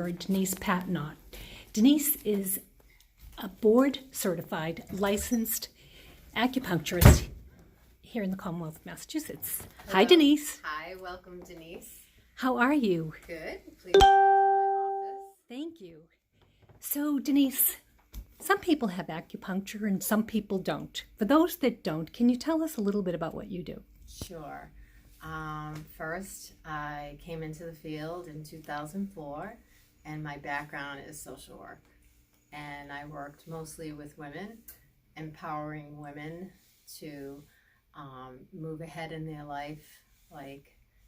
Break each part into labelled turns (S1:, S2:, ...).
S1: member, Denise Patnod. Denise is a board-certified, licensed acupuncturist here in the Commonwealth of Massachusetts.
S2: Hello.
S1: Hi, Denise.
S2: Hi, welcome, Denise.
S1: How are you?
S2: Good. Please come into my office.
S1: Thank you. So, Denise, some people have acupuncture and some people don't. For those that don't, can you tell us a little bit about what you do?
S2: Sure. First, I came into the field in 2004, and my background is social work. And I worked mostly with women, empowering women to move ahead in their life, like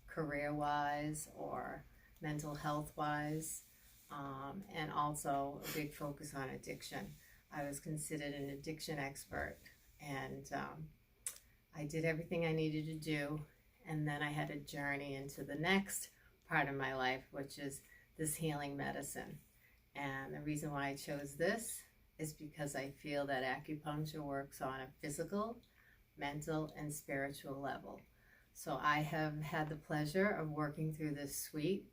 S2: career-wise or mental health-wise, and also a big focus on addiction. I was considered an addiction expert, and I did everything I needed to do, and then I had a journey into the next part of my life, which is this healing medicine. And the reason why I chose this is because I feel that acupuncture works on a physical, mental, and spiritual level. So I have had the pleasure of working through this suite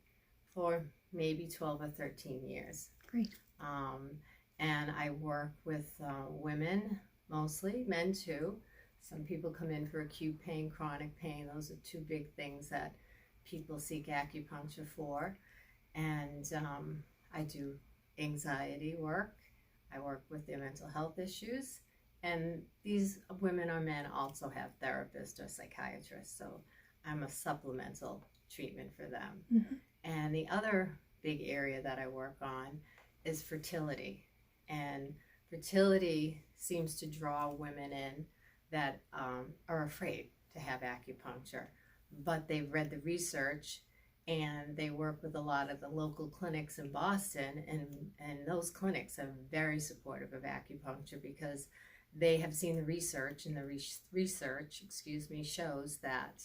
S2: for maybe 12 or 13 years.
S1: Great.
S2: And I work with women, mostly, men too. Some people come in for acute pain, chronic pain. Those are two big things that people seek acupuncture for. And I do anxiety work. I work with their mental health issues. And these women or men also have therapists or psychiatrists. So I'm a supplemental treatment for them.
S1: Mm-hmm.
S2: And the other big area that I work on is fertility. And fertility seems to draw women in that are afraid to have acupuncture, but they've read the research and they work with a lot of the local clinics in Boston, and those clinics are very supportive of acupuncture because they have seen the research, and the research shows that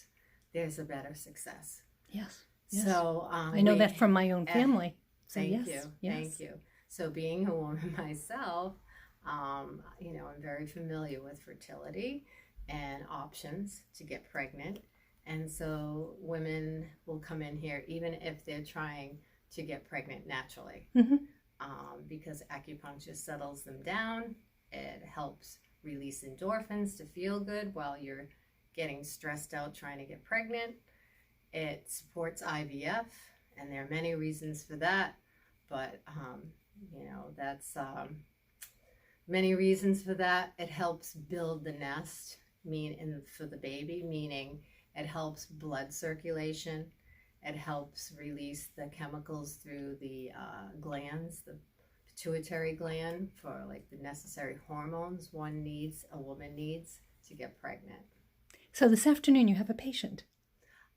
S2: there's a better success.
S1: Yes. Yes.
S2: So
S1: I know that from my own family. So
S2: thank
S1: yes,
S2: you.
S1: yes.
S2: Thank you. So being a woman myself, I'm very familiar with fertility and options to get pregnant. And so women will come in here even if they're trying to get pregnant naturally,
S1: Mm-hmm.
S2: because acupuncture settles them down. It helps release endorphins to feel good while you're getting stressed out trying to get pregnant. It supports IVF, and there are many reasons for that, but that's many reasons for that. It helps build the nest, for the baby, meaning it helps blood circulation. It helps release the chemicals through the glands, the pituitary gland, for like the necessary hormones a woman needs to get pregnant.
S1: So this afternoon you have a patient.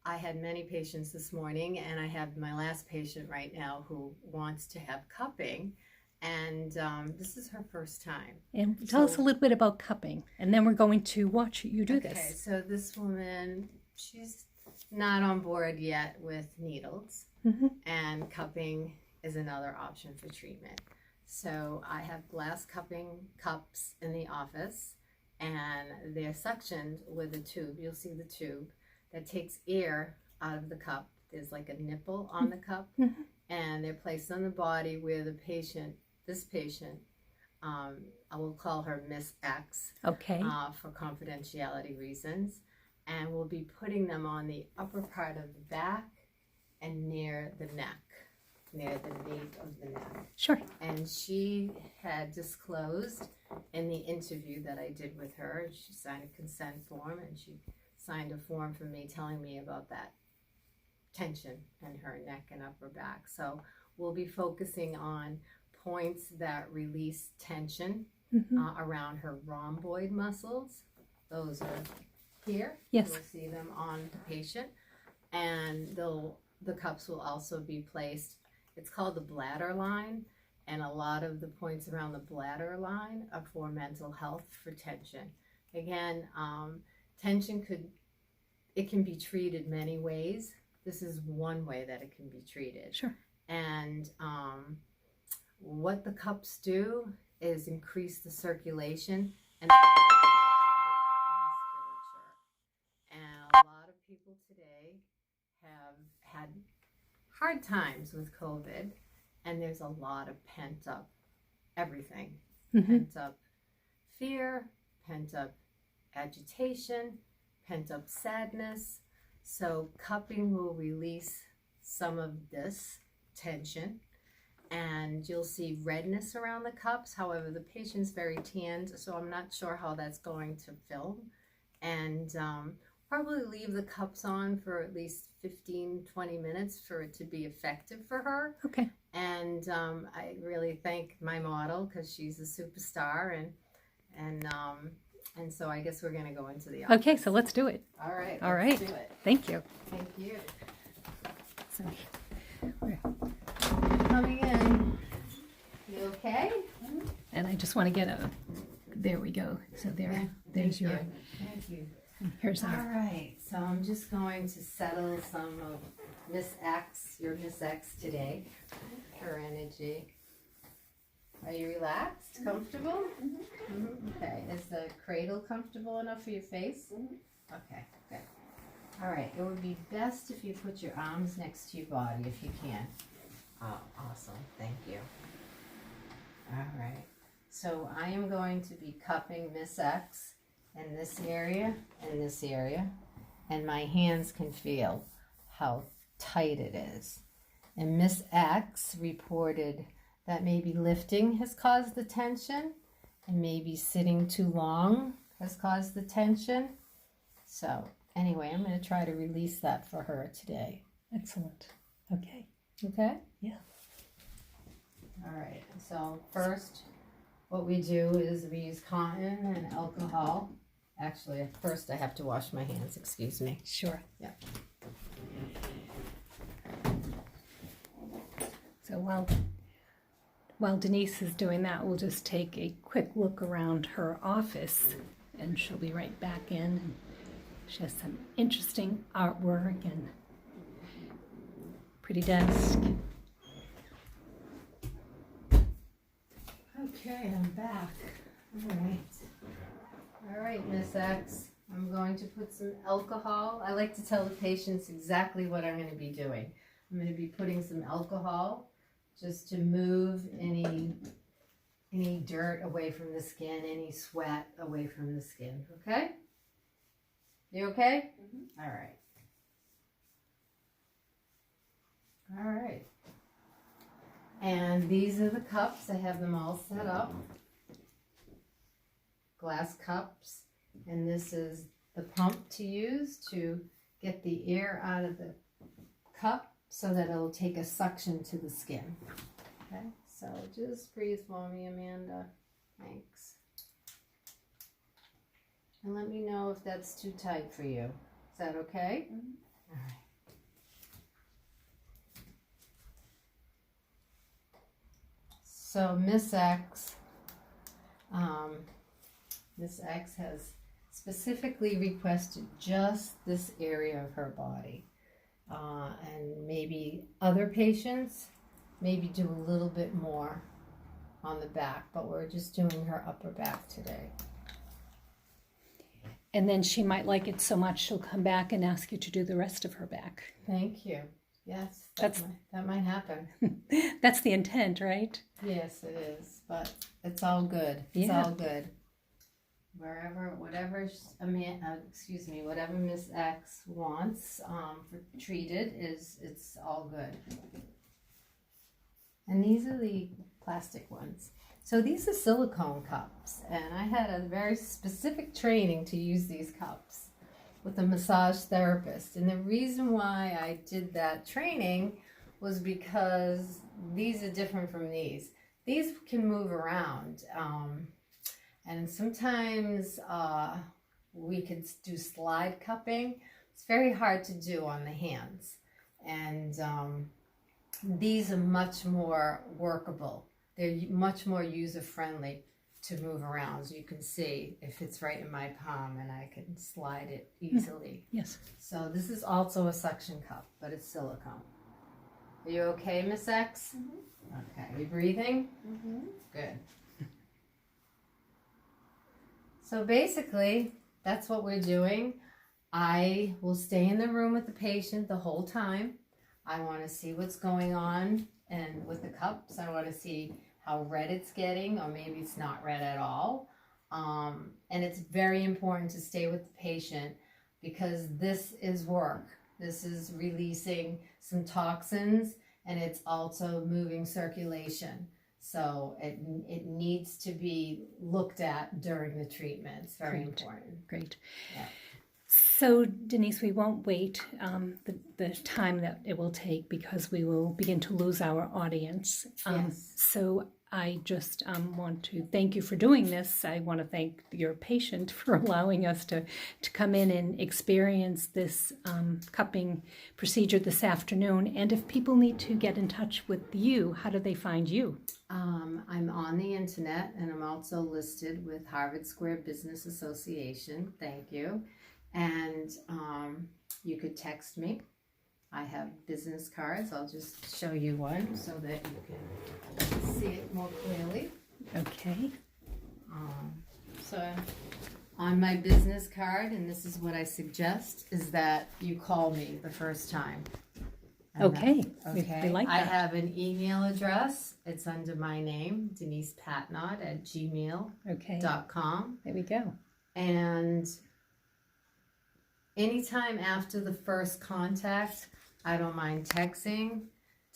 S2: I had many patients this morning, and I have my last patient right now who wants to have cupping, and this is her first time.
S1: And tell us a little bit about cupping, and then we're going to watch you do this.
S2: Okay, so this woman, she's not on board yet with needles,
S1: Mm-hmm.
S2: and cupping is another option for treatment. So I have glass cupping cups in the office, and they're suctioned with a tube. You'll see the tube that takes air out of the cup. There's like a nipple on the cup,
S1: Mm-hmm.
S2: and they're placed on the body where this patient, I will call her Miss X,
S1: Okay.
S2: for confidentiality reasons, and we'll be putting them on the upper part of the back and near the neck, near the nape of the neck.
S1: Sure.
S2: And she had disclosed in the interview that I did with her, she signed a consent form, and she signed a form for me telling me about that tension in her neck and upper back. So we'll be focusing on points that release tension
S1: Mm-hmm.
S2: around her rhomboid muscles. Those are here.
S1: Yes.
S2: You'll see them on the patient, and the cups will also be placed. It's called the bladder line, and a lot of the points around the bladder line are for mental health, for tension. Again, tension can be treated many ways. This is one way that it can be treated.
S1: Sure.
S2: And what the cups do is increase the circulation and musculature. And a lot of people today have had hard times with COVID, and there's a lot of pent up everything.
S1: Mhm.
S2: Pent up fear, pent up agitation, pent up sadness. So cupping will release some of this tension, and you'll see redness around the cups. However, the patient's very tanned, so I'm not sure how that's going to film. And probably leave the cups on for at least 15-20 minutes for it to be effective for her.
S1: Okay.
S2: And I really thank my model because she's a superstar, and so I guess we're gonna go into the office.
S1: Okay, so let's do it.
S2: All right.
S1: All
S2: let's
S1: right.
S2: Do it.
S1: Thank you.
S2: Thank you.
S1: So, we're-
S2: Coming in. You okay?
S1: and I just want to get a. There we go. So there's
S2: Thank
S1: your.
S2: you. Thank you.
S1: Here's
S2: All
S1: our.
S2: right. So I'm just going to settle some of Miss X, your Miss X today. Her energy. Are you relaxed? Comfortable? Okay. Is the cradle comfortable enough for your face? Okay, good. All right. It would be best if you put your arms next to your body if you can. Oh, awesome. Thank you. All right. So I am going to be cupping Miss X in this area and this area. And my hands can feel how tight it is. And Miss X reported that maybe lifting has caused the tension, and maybe sitting too long has caused the tension. So anyway, I'm going to try to release that for her today.
S1: Excellent. Okay.
S2: Okay?
S1: Yeah.
S2: All right. So first, what we do is we use cotton and alcohol. Actually, first I have to wash my hands. Excuse me.
S1: Sure.
S2: Yeah.
S1: So while Denise is doing that, we'll just take a quick look around her office, and she'll be right back in. And she has some interesting artwork and pretty desk.
S2: Okay, I'm back. All right. All right, Miss X. I'm going to put some alcohol. I like to tell the patients exactly what I'm going to be doing. I'm going to be putting some alcohol just to move any dirt away from the skin, any sweat away from the skin. Okay? You okay? All right. All right. And these are the cups. I have them all set up. Glass cups. And this is the pump to use to get the air out of the cup so that it'll take a suction to the skin. Okay, so just breathe for me, Amanda. Thanks. And let me know if that's too tight for you. Is that okay? All right. So Miss X has specifically requested just this area of her body. And maybe other patients maybe do a little bit more on the back, but we're just doing her upper back today.
S1: And then she might like it so much she'll come back and ask you to do the rest of her back.
S2: Thank you. Yes,
S1: That
S2: might happen.
S1: That's the intent, right?
S2: Yes, it is, but it's all good. It's all good. Whatever Miss X wants for treated it's all good. And these are the plastic ones. So these are silicone cups, and I had a very specific training to use these cups with a massage therapist. And the reason why I did that training was because these are different from these. These can move around. And sometimes we could do slide cupping. It's very hard to do on the hands. And these are much more workable. They're much more user-friendly to move around. As you can see, if it's right in my palm and I can slide it easily.
S1: Yes.
S2: So this is also a suction cup, but it's silicone. Are you okay, Miss X? Okay. Are you breathing? Good. So basically, that's what we're doing. I will stay in the room with the patient the whole time. I want to see what's going on And with the cups, I want to see how red it's getting, or maybe it's not red at all. And it's very important to stay with the patient because this is work. This is releasing some toxins, and it's also moving circulation. So it needs to be looked at during the treatment. It's very important.
S1: Great.
S2: Yeah.
S1: So, Denise, we won't wait the time that it will take because we will begin to lose our audience.
S2: Yes.
S1: So I just want to thank you for doing this. I want to thank your patient for allowing us to come in and experience this cupping procedure this afternoon. And if people need to get in touch with you, how do they find you?
S2: I'm on the internet, and I'm also listed with Harvard Square Business Association. Thank you. And you could text me. I have business cards. I'll just show you one so that you can see it more clearly.
S1: Okay.
S2: So on my business card, and this is what I suggest, is that you call me the first time. And
S1: Okay.
S2: okay.
S1: We like that.
S2: I have an email address. It's under my name, Denise Patnod at gmail.com.
S1: There we go.
S2: And anytime after the first contact, I don't mind texting,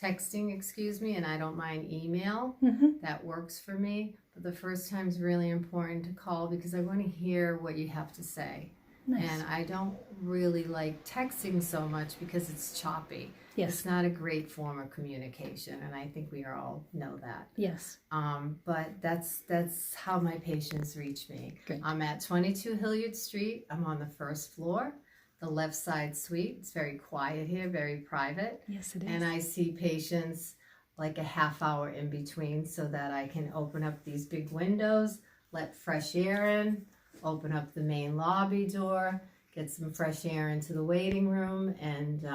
S2: and I don't mind email. That works for me. But the first time is really important to call because I want to hear what you have to say.
S1: Nice.
S2: And I don't really like texting so much because it's choppy.
S1: Yes.
S2: It's not a great form of communication, and I think we all know that.
S1: Yes.
S2: But that's how my patients reach me.
S1: Good.
S2: I'm at 22 Hilliard Street. I'm on the first floor, the left side suite. It's very quiet here, very private.
S1: Yes, it is.
S2: And I see patients like a half hour in between so that I can open up these big windows, let fresh air in, open up the main lobby door, get some fresh air into the waiting room, and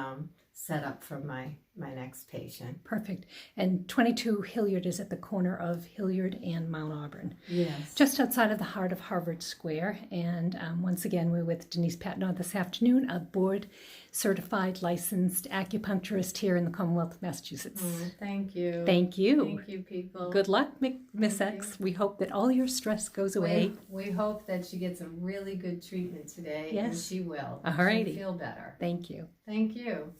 S2: set up for my next patient.
S1: Perfect. And 22 Hilliard is at the corner of Hilliard and Mount Auburn.
S2: Yes.
S1: Just outside of the heart of Harvard Square. And once again, we're with Denise Patnod this afternoon, a board-certified licensed acupuncturist here in the Commonwealth of Massachusetts.
S2: Thank you.
S1: Thank you.
S2: Thank you, people.
S1: Good luck, Miss
S2: Thank
S1: X. We hope that all your stress goes away.
S2: We hope that she gets a really good treatment today.
S1: Yes.
S2: And she will.
S1: Alrighty.
S2: She'll feel better.
S1: Thank you.
S2: Thank you.